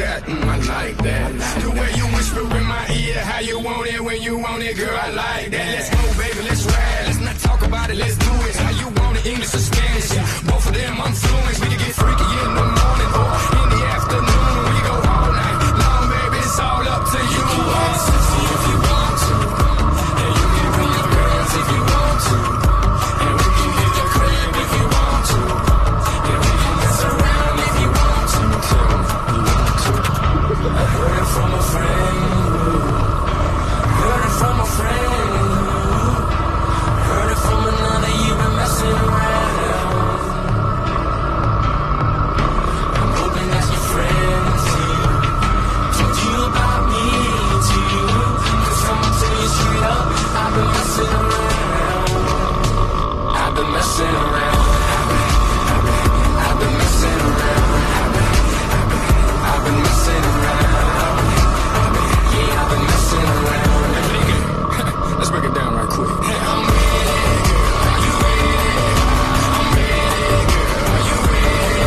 got, I like that. The way you whisper in my ear, how you want it when you want it, girl, I like that. Let's go, baby, let's ride. Let's not talk about it, let's do it. How you want it, English or Spanish? Both of them I'm fluent. We can get freaky in the morning or in the afternoon. We go all night long, baby, it's all up to you. You can get sexy if you want to, and you can bring your girls if you want to, and we can hit the crib if you want to, and we can mess around if you want to. I heard it from a friend, heard it from a friend, heard it from another, you've been messing around. I'm hoping that's your friend too. Told you about me too, 'cause I'ma tell you straight up, I've been messing around. I've been messing around. I've been messing around. I've been messing around. Yeah, I've been messing around. Let's break it down right quick. I'm ready, girl. Are you ready? I'm ready, girl. Are you ready?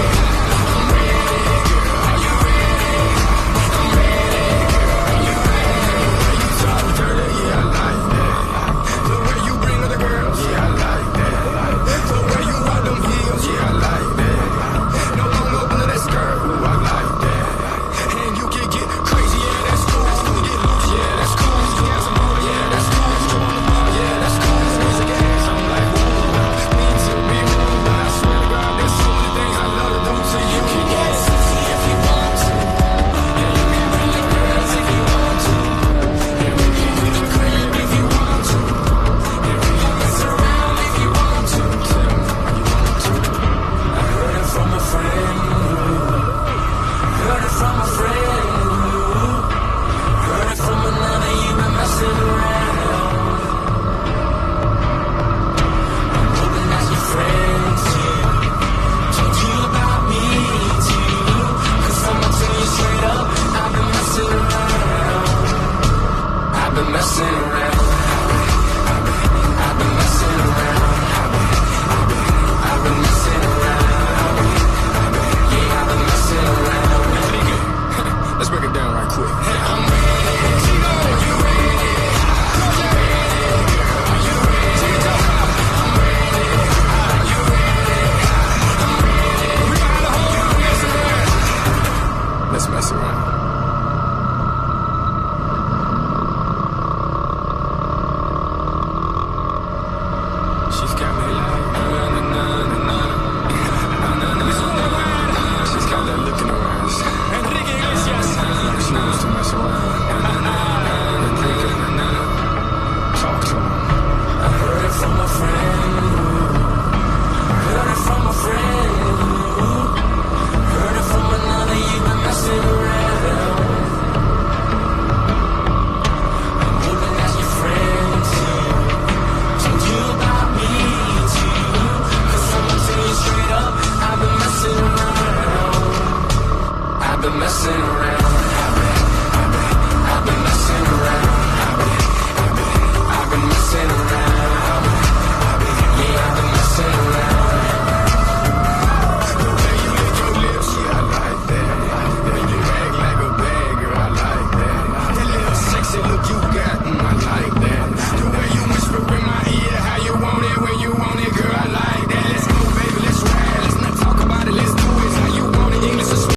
I'm ready, girl. Are you ready? I'm ready, girl. Are you ready? The way you talk dirty, yeah, I like that. The way you bring other girls, yeah, I like that. The way you rock them heels, yeah, I like that. No long open to that skirt, ooh, I like that. And you can get crazy, yeah, that's cool. Get loose, yeah, that's cool. Get some more, yeah, that's cool. Go on the bar, yeah, that's cool. Music ass, I'm like, ooh, need to be moved. But I swear to God, there's so many things I love to do to you. You can get sexy if you want to, and you can bring your girls if you want to, and we can hit the crib if you want to, and we can mess around if you want to. Tell me you want to. I heard it from a friend. Heard it from a friend. Heard it from another, you've been messing around. I'm hoping that's your friend too. Told you about me too, 'cause I'ma tell you straight up, I've been messing around. I've been messing around. I've been messing around. I've been messing around. Yeah, I've been messing around. Let's break it down right quick. I'm ready, Chico, you ready? I'm ready, girl, are you ready? I'm ready, are you ready? I'm ready. We got a whole mess around. Let's mess around. She's got me like she's got that look in her eyes. Enrique Iglesias. Like she wants to mess around. Enrique, talk to him. I heard it from a friend. Heard it from a friend. Heard it from another, you've been messing around. I'm hoping that's your friend too. Told you about me too, 'cause I'ma tell you straight up, I've been messing around. I've been messing around.